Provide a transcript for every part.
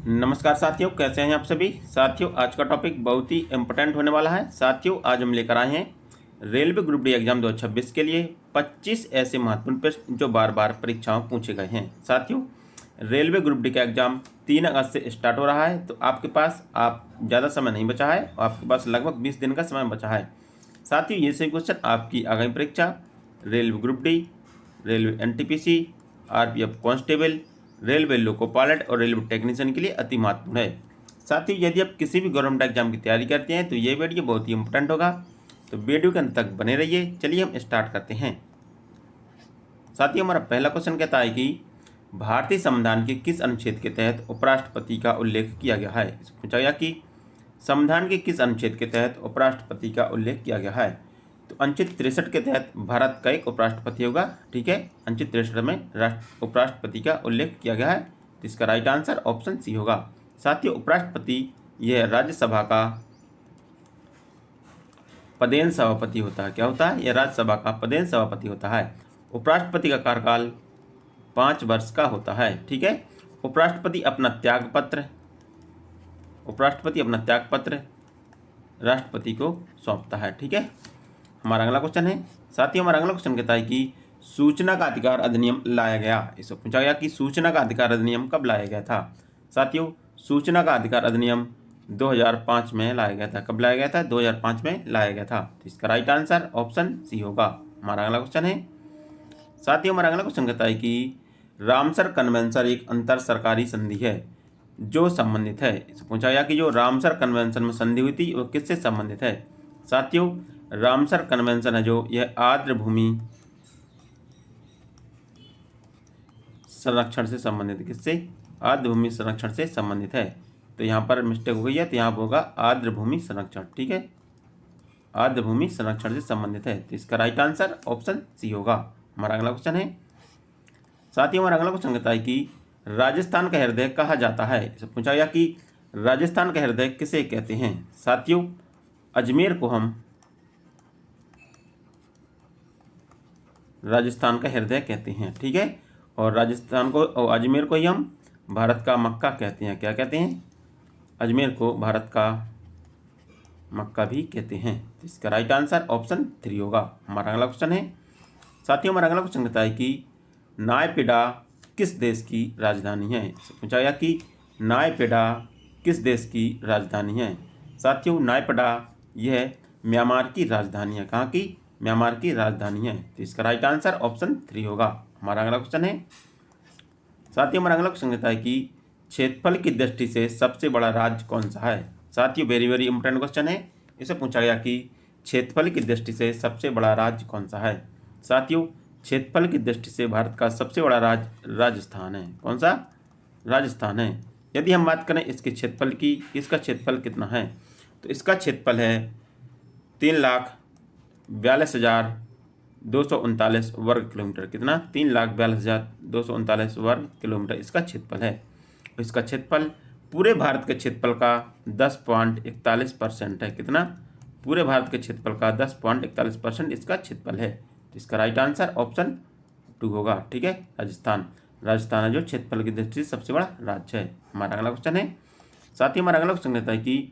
नमस्कार साथियों, कैसे हैं आप सभी। साथियों, आज का टॉपिक बहुत ही इम्पोर्टेंट होने वाला है। साथियों, आज हम लेकर आए हैं रेलवे ग्रुप डी एग्जाम 2026 के लिए 25 ऐसे महत्वपूर्ण प्रश्न जो बार बार परीक्षाओं में पूछे गए हैं। साथियों, रेलवे ग्रुप डी का एग्जाम 3 अगस्त से स्टार्ट हो रहा है, तो आपके पास ज़्यादा समय नहीं बचा है। आपके पास लगभग 20 दिन का समय बचा है। साथियों, ये सभी क्वेश्चन आपकी आगामी परीक्षा railway group D, railway NTPC, RPF constable, railway loco pilot और रेलवे टेक्नीशियन के लिए अति महत्वपूर्ण है। साथ ही यदि आप किसी भी गवर्नमेंट एग्जाम की तैयारी करते हैं तो ये वीडियो बहुत ही इंपॉर्टेंट होगा, तो वीडियो के अंत तक बने रहिए। चलिए हम स्टार्ट करते हैं। साथ ही हमारा पहला क्वेश्चन कहता है कि भारतीय संविधान के किस अनुच्छेद के तहत उपराष्ट्रपति का उल्लेख किया गया है। पूछा गया कि संविधान के किस अनुच्छेद के तहत उपराष्ट्रपति का उल्लेख किया गया है। तो अनुच्छेद 63 के तहत भारत का एक उपराष्ट्रपति होगा। ठीक है, अनुच्छेद 63 में उपराष्ट्रपति का उल्लेख किया गया है, तो इसका राइट आंसर ऑप्शन सी होगा। साथियों, उपराष्ट्रपति यह राज्यसभा का पदेन सभापति होता है। क्या होता है? यह राज्यसभा का पदेन सभापति होता है। उपराष्ट्रपति का कार्यकाल 5 वर्ष का होता है। ठीक है, उपराष्ट्रपति अपना त्याग पत्र राष्ट्रपति को सौंपता है। ठीक है, हमारा अगला क्वेश्चन है। साथियों, हमारा अगला क्वेश्चन कहता है कि सूचना का अधिकार अधिनियम लाया गया। इसको पूछा गया कि सूचना का अधिकार अधिनियम कब लाया गया था। साथियों, सूचना का अधिकार अधिनियम 2005 में लाया गया था। कब लाया गया था? 2005 में लाया गया था। तो इसका राइट आंसर ऑप्शन सी होगा। हमारा अगला क्वेश्चन है। साथियों, हमारा अगला क्वेश्चन कहता है कि रामसर कन्वेंशन एक अंतर सरकारी संधि है जो संबंधित है। इससे पूछा गया कि जो रामसर कन्वेंशन में संधि हुई थी वो किससे संबंधित है। साथियों, रामसर कन्वेंशन है जो यह आर्द्र भूमि संरक्षण से संबंधित है। किससे? आर्द्र भूमि संरक्षण से संबंधित है। तो यहाँ पर मिस्टेक हो गई है, तो यहाँ होगा आर्द्र भूमि संरक्षण। ठीक है, आर्द्र भूमि संरक्षण से संबंधित है, तो इसका राइट आंसर ऑप्शन सी होगा। हमारा अगला क्वेश्चन है। साथियों, हमारा अगला क्वेश्चन कहता है कि राजस्थान का हृदय कहा जाता है। इसे पूछा गया कि राजस्थान का हृदय किसे कहते हैं। साथियों, अजमेर को हम राजस्थान का हृदय कहते हैं। ठीक है, और राजस्थान को और अजमेर को ही हम भारत का मक्का कहते हैं। क्या कहते हैं? अजमेर को भारत का मक्का भी कहते हैं। तो इसका राइट आंसर ऑप्शन 3 होगा। हमारा अगला क्वेश्चन है। साथियों, हमारा अगला क्वेश्चन कहता है कि नायपीडा किस देश की राजधानी है। पूछा गया कि नायपीडा किस देश की राजधानी है। साथियों, नायपीडा यह म्यांमार की राजधानी है। कहाँ की? म्यांमार की राजधानी है। तो इसका राइट आंसर ऑप्शन 3 होगा। हमारा अगला क्वेश्चन है। साथियों, हमारा अगला क्वेश्चन कहता है कि क्षेत्रफल की दृष्टि से सबसे बड़ा राज्य कौन सा है। साथियों, वेरी वेरी इंपॉर्टेंट क्वेश्चन है। इसे पूछा गया कि क्षेत्रफल की दृष्टि से सबसे बड़ा राज्य कौन सा है। साथियों, क्षेत्रफल की दृष्टि से भारत का सबसे बड़ा राज्य राजस्थान है। कौन सा? राजस्थान है। यदि हम बात करें इसके क्षेत्रफल की, इसका क्षेत्रफल कितना है, तो इसका क्षेत्रफल है 3,42,239 वर्ग किलोमीटर। कितना? 3,42,239 वर्ग किलोमीटर इसका क्षेत्रफल है। इसका क्षेत्रफल पूरे भारत के क्षेत्रफल का 10.41% है। कितना? पूरे भारत के क्षेत्रफल का 10.41% इसका क्षेत्रफल है। तो इसका राइट आंसर ऑप्शन 2 होगा। ठीक है, राजस्थान है जो क्षेत्रफल की दृष्टि से सबसे बड़ा राज्य है। हमारा अगला क्वेश्चन है। साथ ही हमारा अगला क्वेश्चन कहता है कि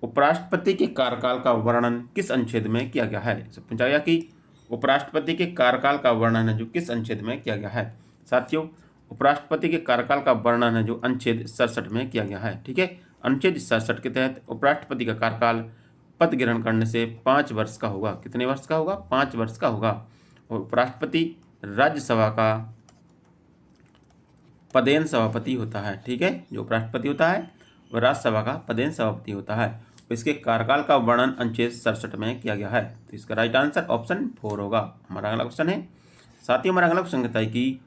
उपराष्ट्रपति के कार्यकाल का वर्णन किस अनुच्छेद में किया गया है। पूछा गया कि उपराष्ट्रपति के कार्यकाल का वर्णन है जो किस अनुच्छेद में किया गया है। साथियों, उपराष्ट्रपति के कार्यकाल का वर्णन है जो अनुच्छेद 67 में किया गया है। ठीक है, अनुच्छेद 67 के तहत उपराष्ट्रपति का कार्यकाल पद ग्रहण करने से 5 वर्ष का होगा। कितने वर्ष का होगा? 5 वर्ष का होगा। और उपराष्ट्रपति राज्यसभा का पदेन सभापति होता है। ठीक है, जो उपराष्ट्रपति होता है वह राज्यसभा का पदेन सभापति होता है। इसके कार्यकाल का वर्णन अनुच्छेद 67 में किया गया है। तो इसका राइट आंसर ऑप्शन 4 होगा। हमारा अगला क्वेश्चन है। साथ ही हमारा अगला क्वेश्चन कहता है कि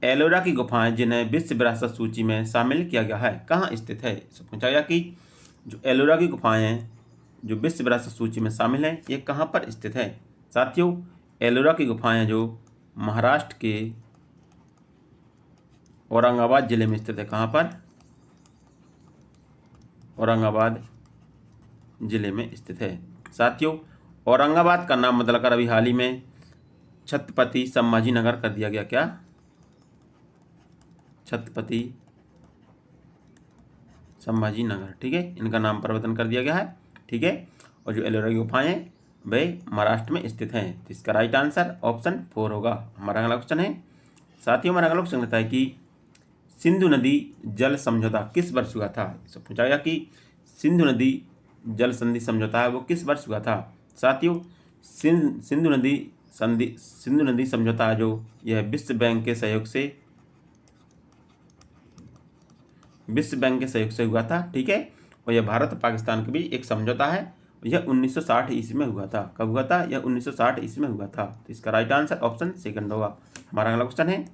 एलोरा की गुफाएं जिन्हें विश्व विरासत सूची में शामिल किया गया है कहाँ स्थित है। पूछा गया कि जो एलोरा की गुफाएं हैं जो विश्व विरासत सूची में शामिल हैं ये कहाँ पर स्थित है। साथियों, एलोरा की गुफाएं हैं जो महाराष्ट्र के औरंगाबाद जिले में स्थित है। कहाँ पर? औरंगाबाद जिले में स्थित है। साथियों, औरंगाबाद का नाम बदलकर अभी हाल ही में छत्रपति संभाजी नगर कर दिया गया। क्या? छत्रपति संभाजी नगर, ठीक है, इनका नाम परिवर्तन कर दिया गया है, ठीक है। और जो एलोरा की गुफाएं हैं वे महाराष्ट्र में स्थित हैं। तो इसका राइट आंसर ऑप्शन 4 होगा। हमारा अगला क्वेश्चन है, साथियों हमारा अगला क्वेश्चन कहता है कि सिंधु नदी जल समझौता किस वर्ष हुआ था। इससे पूछा गया कि सिंधु नदी जल संधि समझौता है वो किस वर्ष हुआ था। साथियों सिंधु नदी समझौता जो यह विश्व बैंक के सहयोग से हुआ था, ठीक है। और यह भारत और पाकिस्तान के बीच एक समझौता है। यह 1960 ईस्वी में हुआ था। कब हुआ था? यह 1960 ईस्वी में हुआ था। तो इसका राइट आंसर ऑप्शन सेकंड होगा। हमारा अगला क्वेश्चन है,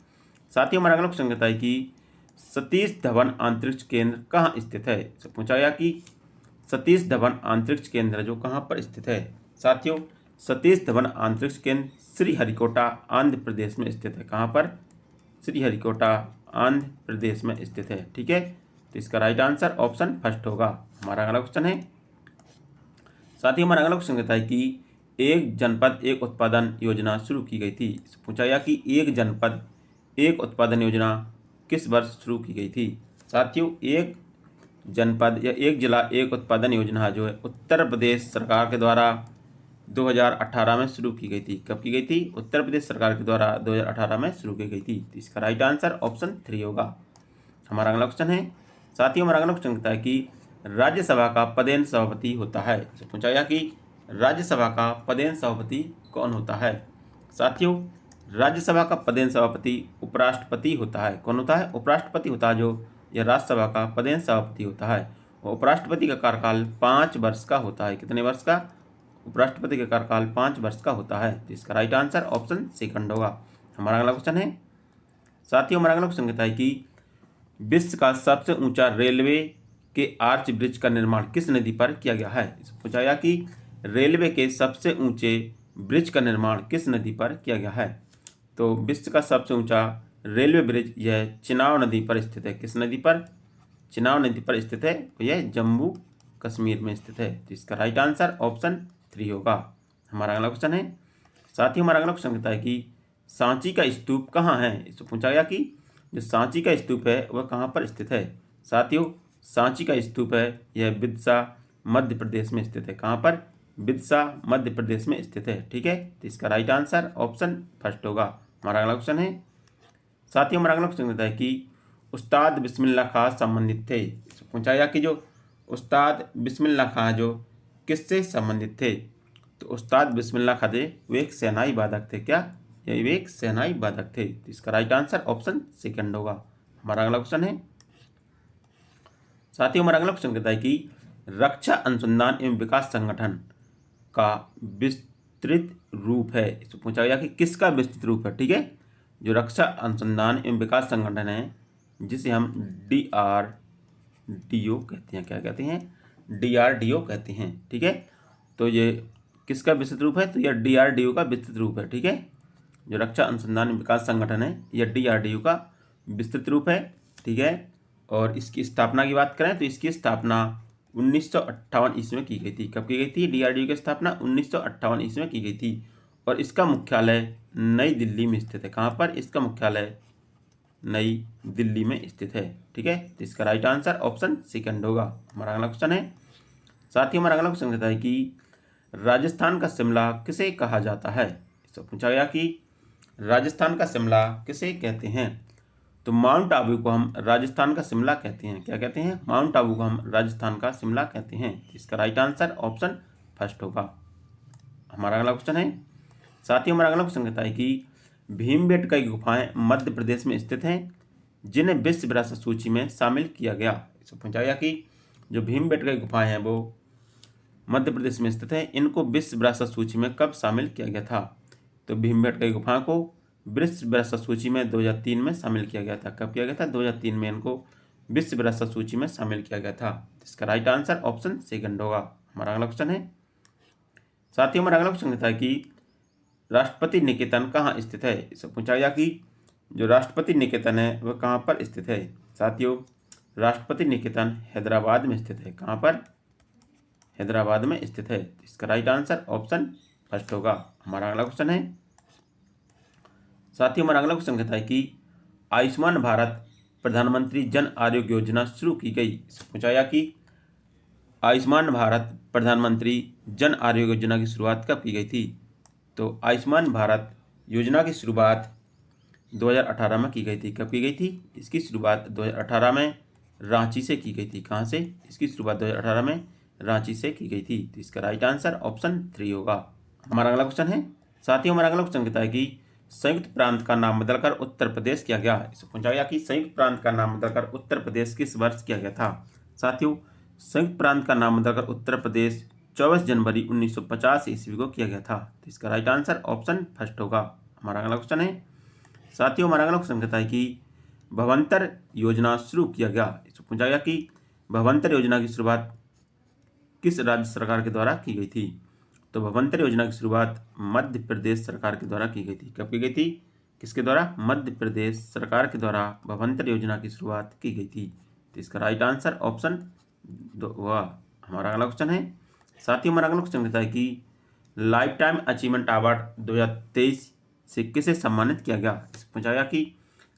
साथियों हमारा अगला क्वेश्चन कहता है कि सतीश धवन अंतरिक्ष केंद्र कहाँ स्थित है। तो पूछा गया कि सतीश धवन अंतरिक्ष केंद्र जो कहाँ पर स्थित है। साथियों सतीश धवन अंतरिक्ष केंद्र श्रीहरिकोटा आंध्र प्रदेश में स्थित है। कहाँ पर? श्रीहरिकोटा आंध्र प्रदेश में स्थित है, ठीक है। तो इसका राइट आंसर ऑप्शन फर्स्ट होगा। हमारा अगला क्वेश्चन है, साथियों हमारा अगला क्वेश्चन कहता है कि एक जनपद एक उत्पादन योजना शुरू की गई थी। पूछा गया कि एक जनपद एक उत्पादन योजना किस वर्ष शुरू की गई थी। साथियों एक जनपद या एक जिला एक उत्पादन योजना जो है उत्तर प्रदेश सरकार के द्वारा 2018 में शुरू की गई थी। कब की गई थी? उत्तर प्रदेश सरकार के द्वारा 2018 में शुरू की गई थी। तो इसका राइट आंसर ऑप्शन 3 होगा। हमारा अगला क्वेश्चन है, साथियों हमारा अगला क्वेश्चन कहता है कि राज्यसभा का पदेन सभापति होता है। तो पूछा गया कि राज्यसभा का पदेन सभापति कौन होता है। साथियों राज्यसभा का पदेन सभापति उपराष्ट्रपति होता है। कौन होता है? उपराष्ट्रपति होता है। जो यह राज्यसभा का पदेन सभापति होता है और उपराष्ट्रपति का कार्यकाल 5 वर्ष का होता है। कितने वर्ष का? उपराष्ट्रपति का कार्यकाल 5 वर्ष का होता है। तो इसका राइट आंसर ऑप्शन सेकंड होगा। हमारा अगला क्वेश्चन है, साथियों हमारा अगला क्वेश्चन कहता है कि विश्व का सबसे ऊंचा रेलवे के आर्च ब्रिज का निर्माण किस नदी पर किया गया है। पूछा गया कि रेलवे के सबसे ऊंचे ब्रिज का निर्माण किस नदी पर किया गया है। तो विश्व का सबसे ऊंचा रेलवे ब्रिज यह चिनाब नदी पर स्थित है। किस नदी पर? चिनाब नदी पर स्थित है। यह जम्मू कश्मीर में स्थित है। तो इसका राइट आंसर ऑप्शन 3 होगा। हमारा अगला क्वेश्चन है, साथियों हमारा अगला क्वेश्चन कहता है कि सांची का स्तूप कहाँ है। इसको पूछा गया कि जो सांची का स्तूप है वह कहाँ पर स्थित है। साथियों सांची का स्तूप है यह विदिशा मध्य प्रदेश में स्थित है। कहाँ पर? विदिशा मध्य प्रदेश में स्थित है, ठीक है। तो इसका राइट आंसर ऑप्शन फर्स्ट होगा। हमारा अगला क्वेश्चन है, साथियों हमारा अगला क्वेश्चन कहता है कि उस्ताद बिस्मिल्लाह खां संबंधित थे। पूछा गया कि जो उस्ताद बिस्मिल्लाह खां जो किससे संबंधित थे। तो उस्ताद बिस्मिल्लाह खां थे वे एक सेनाई वादक थे। क्या? ये वे एक सेनाई वादक थे। तो इसका राइट आंसर ऑप्शन सेकंड होगा। हमारा अगला क्वेश्चन है, साथियों हमारा अगला क्वेश्चन कहता है कि रक्षा अनुसंधान एवं विकास संगठन का विस्तृत रूप है। इसको पूछा गया कि किसका विस्तृत रूप है, ठीक है। जो रक्षा अनुसंधान एवं विकास संगठन है जिसे हम DRDO कहते हैं। क्या कहते हैं? DRDO कहते हैं, ठीक है। तो ये किसका विस्तृत रूप है? तो यह DRDO का विस्तृत रूप है, ठीक है। जो रक्षा अनुसंधान एवं विकास संगठन है यह DRDO का विस्तृत रूप है, ठीक है। और इसकी स्थापना की बात करें तो इसकी स्थापना 1958 ईस्वी में की गई थी। कब की गई थी? DRDO की स्थापना 1958 ईस्वी में की गई थी और इसका मुख्यालय नई दिल्ली में स्थित है। कहाँ पर? इसका मुख्यालय नई दिल्ली में स्थित है, ठीक है। तो इसका राइट आंसर ऑप्शन सेकंड होगा। हमारा अगला क्वेश्चन है, साथियों हमारा अगला क्वेश्चन कहता है कि राजस्थान का शिमला किसे कहा जाता है। इससे पूछा गया कि राजस्थान का शिमला किसे कहते हैं। तो माउंट आबू को हम राजस्थान का शिमला कहते हैं। क्या कहते हैं? माउंट आबू को हम राजस्थान का शिमला कहते हैं। इसका राइट आंसर ऑप्शन फर्स्ट होगा। हमारा अगला क्वेश्चन है, साथियों हमारा अगला क्वेश्चन कहता है कि भीमबेटका की गुफाएं मध्य प्रदेश में स्थित हैं जिन्हें विश्व विरासत सूची में शामिल किया गया। इसको पूछा गया कि जो भीमबेटका की गुफाएं हैं वो मध्य प्रदेश में स्थित है, इनको विश्व विरासत सूची में कब शामिल किया गया था। तो भीमबेटका की गुफाओं को विश्व विरासत सूची में 2003 में शामिल किया गया था। कब किया गया था? 2003 में इनको विश्व विरासत सूची में शामिल किया गया था। इसका राइट आंसर ऑप्शन सेकंड होगा। हमारा अगला क्वेश्चन है, साथियों हमारा अगला क्वेश्चन कहता है कि राष्ट्रपति निकेतन कहाँ स्थित है। इससे पूछा गया कि जो राष्ट्रपति निकेतन है वह कहाँ पर स्थित है। साथियों राष्ट्रपति निकेतन हैदराबाद में स्थित है। कहाँ पर? हैदराबाद में स्थित है। इसका राइट आंसर ऑप्शन फर्स्ट होगा। हमारा अगला क्वेश्चन है, साथियों हमारा अगला क्वेश्चन कहता है कि आयुष्मान भारत प्रधानमंत्री जन आरोग्य योजना शुरू की गई? पूछा गया कि आयुष्मान भारत प्रधानमंत्री जन आरोग्य योजना की शुरुआत कब की गई थी? तो आयुष्मान भारत योजना की शुरुआत 2018 में की गई थी। कब की गई थी? इसकी शुरुआत 2018 में रांची से की गई थी। कहाँ से? इसकी शुरुआत 2018 में रांची से की गई थी। तो इसका राइट आंसर ऑप्शन 3 होगा। हमारा अगला क्वेश्चन है, साथियों हमारा अगला क्वेश्चन कहता है कि संयुक्त प्रांत का नाम बदलकर उत्तर प्रदेश किया गया। इससे पूछा गया कि संयुक्त प्रांत का नाम बदलकर उत्तर प्रदेश किस वर्ष किया गया था? साथियों संयुक्त प्रांत का नाम बदलकर उत्तर प्रदेश 24 जनवरी 1950 ईस्वी को किया गया था। तो इसका राइट आंसर ऑप्शन फर्स्ट होगा। हमारा अगला क्वेश्चन है, साथियों हमारा अगला क्वेश्चन कहता है कि भवंतर योजना शुरू किया गया। इससे पूछा गया कि भवंतर योजना की शुरुआत किस राज्य सरकार के द्वारा की गई थी? तो भवंतर योजना की शुरुआत मध्य प्रदेश सरकार के द्वारा की गई थी। कब की गई थी? किसके द्वारा? मध्य प्रदेश सरकार के द्वारा भवंतर योजना की शुरुआत की गई थी। तो इसका राइट आंसर ऑप्शन 2 हुआ। हमारा अगला क्वेश्चन है, साथियों हमारा अगला क्वेश्चन कहता है कि लाइफ टाइम अचीवमेंट अवार्ड 2023 से किसे सम्मानित किया गया? पूछा गया कि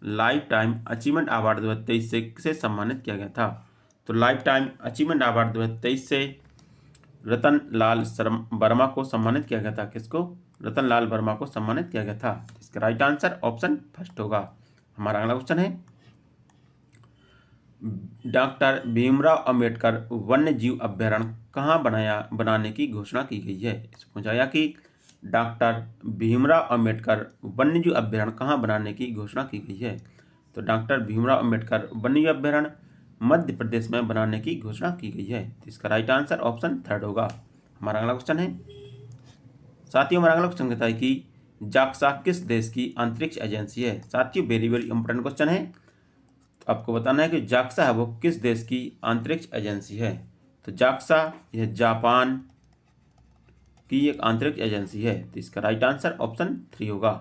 लाइफ टाइम अचीवमेंट अवार्ड 2023 से किसे सम्मानित किया गया था? तो लाइफ टाइम अचीवमेंट अवार्ड 2023 से रतन लाल वर्मा को सम्मानित किया गया था। किसको? रतन लाल वर्मा को सम्मानित किया गया था। इसका राइट आंसर ऑप्शन फर्स्ट होगा। हमारा अगला क्वेश्चन है, डॉक्टर भीमराव अंबेडकर वन्य जीव अभ्यारण्य कहाँ बनाने की घोषणा की गई है? पूछा गया कि डॉक्टर भीमराव अंबेडकर वन्य जीव अभ्यारण्य कहाँ बनाने की घोषणा की गई है? तो डॉक्टर भीमराव अंबेडकर वन्य जीव अभ्यारण्य मध्य प्रदेश में बनाने की घोषणा की गई है। तो इसका राइट आंसर ऑप्शन थर्ड होगा। हमारा अगला क्वेश्चन है, साथियों हमारा अगला क्वेश्चन कहता है कि जाक्सा किस देश की अंतरिक्ष एजेंसी है? साथियों वेरी वेरी इंपॉर्टेंट क्वेश्चन है। तो आपको बताना है कि जाक्सा है वो किस देश की अंतरिक्ष एजेंसी है? तो जाक्सा यह जापान की एक अंतरिक्ष एजेंसी है। तो इसका राइट आंसर ऑप्शन 3 होगा।